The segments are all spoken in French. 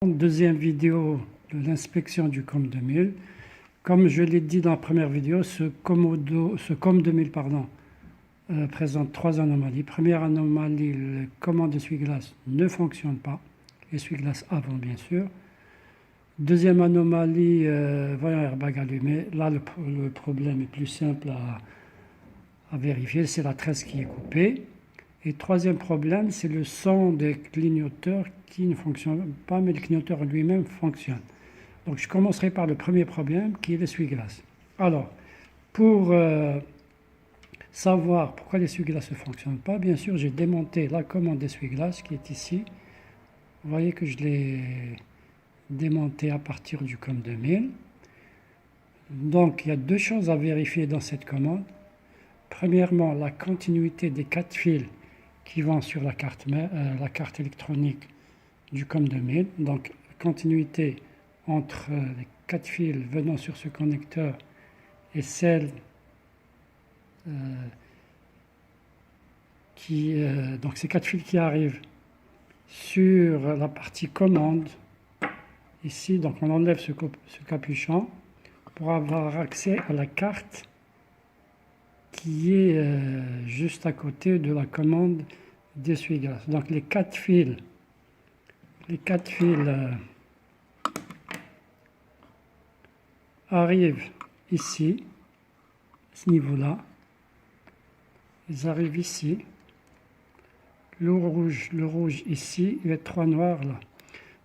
Deuxième vidéo de l'inspection du COM 2000. Comme je l'ai dit dans la première vidéo, ce COM 2000 présente trois anomalies. Première anomalie, le commande d'essuie-glace ne fonctionne pas. Essuie-glace avant, bien sûr. Deuxième anomalie, voyant Airbag allumé. Là, le problème est plus simple à vérifier, c'est la tresse qui est coupée. Et troisième problème, c'est le son des clignoteurs qui ne fonctionne pas, mais le clignoteur lui-même fonctionne. Donc je commencerai par le premier problème qui est l'essuie-glace. Alors, pour savoir pourquoi l'essuie-glace ne fonctionne pas, bien sûr, j'ai démonté la commande d'essuie-glace qui est ici. Vous voyez que je l'ai démonté à partir du COM 2000. Donc il y a deux choses à vérifier dans cette commande. Premièrement, la continuité des 4 fils qui vont sur la carte électronique du COM 2000. Donc, continuité entre les 4 fils venant sur ce connecteur et celle donc ces 4 fils qui arrivent sur la partie commande ici. Donc, on enlève ce capuchon pour avoir accès à la carte qui est juste à côté de la commande d'essuie-glace. Donc les quatre fils arrivent ici, à ce niveau-là. Ils arrivent ici. Le rouge ici, et les trois noirs là.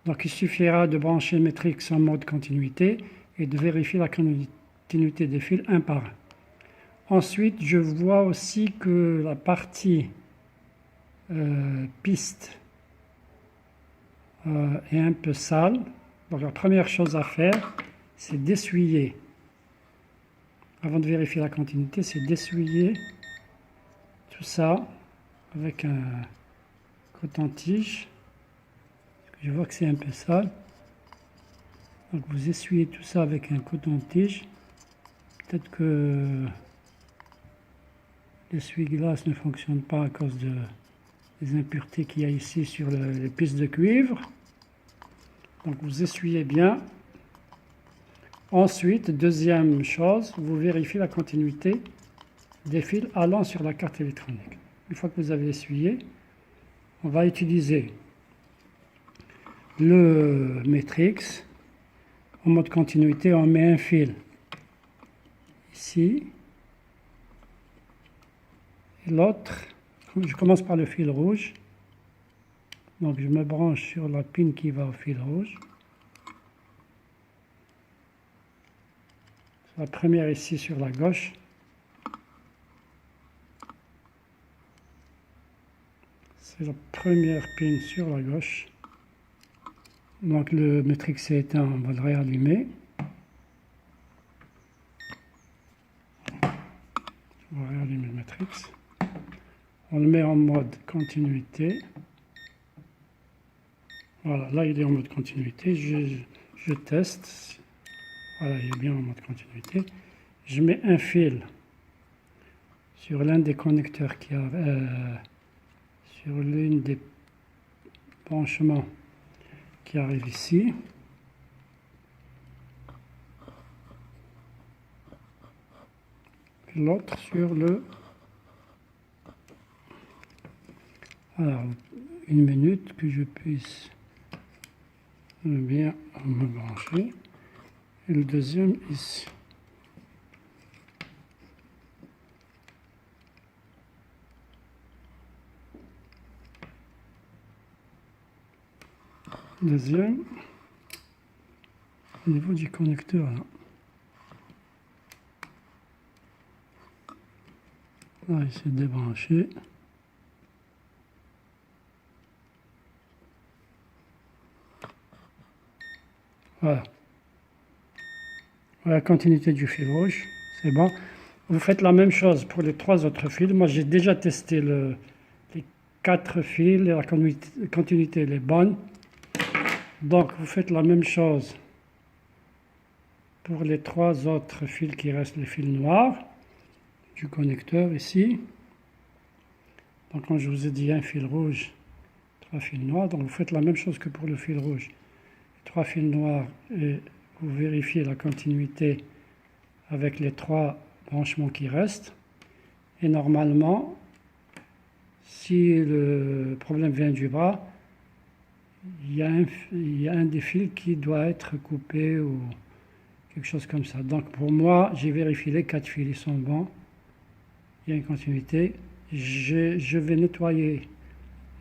Donc il suffira de brancher Matrix en mode continuité et de vérifier la continuité des fils un par un. Ensuite, je vois aussi que la partie piste est un peu sale. Donc la première chose à faire, c'est d'essuyer. Avant de vérifier la continuité, c'est d'essuyer tout ça avec un coton-tige. Je vois que c'est un peu sale. Donc vous essuyez tout ça avec un coton-tige. Peut-être que l'essuie-glace ne fonctionne pas à cause des impuretés qu'il y a ici sur les pistes de cuivre. Donc vous essuyez bien. Ensuite, deuxième chose, vous vérifiez la continuité des fils allant sur la carte électronique. Une fois que vous avez essuyé, on va utiliser le Matrix. En mode continuité, on met un fil ici. L'autre, je commence par le fil rouge. Donc je me branche sur la pin qui va au fil rouge. La première ici sur la gauche. C'est la première pin sur la gauche. Donc le Matrix est éteint, on va le réallumer. On va réallumer le Matrix. On le met en mode continuité. Voilà, là il est en mode continuité. Je teste. Voilà, il est bien en mode continuité. Je mets un fil sur l'un des connecteurs qui a sur l'une des branchements qui arrive ici. L'autre sur le... Alors, une minute que je puisse bien me brancher. Et le deuxième ici. Deuxième, au niveau du connecteur là. Là, il s'est débranché. Voilà. Voilà la continuité du fil rouge, c'est bon. Vous faites la même chose pour les trois autres fils. Moi, j'ai déjà testé les 4 fils, et la continuité elle est bonne. Donc, vous faites la même chose pour les 3 autres fils qui restent, les fils noirs du connecteur ici. Donc, quand je vous ai dit un fil rouge, 3 fils noirs, donc vous faites la même chose que pour le fil rouge. 3 fils noirs et vous vérifiez la continuité avec les 3 branchements qui restent. Et normalement, si le problème vient du bras, il y a un des fils qui doit être coupé ou quelque chose comme ça. Donc pour moi, j'ai vérifié les 4 fils, ils sont bons. Il y a une continuité. Je vais nettoyer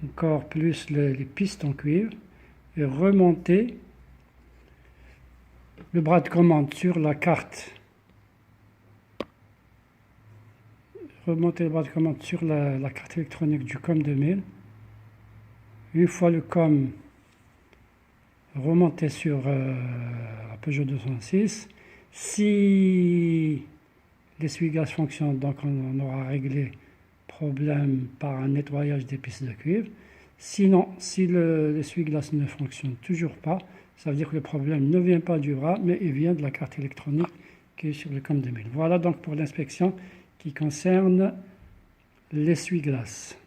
encore plus les pistes en cuivre et remonter le bras de commande sur la carte. Remonter le bras de commande sur la carte électronique du COM 2000. Une fois le COM remonté sur la Peugeot 206, si l'essuie-glace fonctionne, donc on aura réglé problème par un nettoyage des pistes de cuivre. Sinon, si l'essuie-glace ne fonctionne toujours pas, ça veut dire que le problème ne vient pas du bras, mais il vient de la carte électronique qui est sur le COM 2000. Voilà donc pour l'inspection qui concerne l'essuie-glace.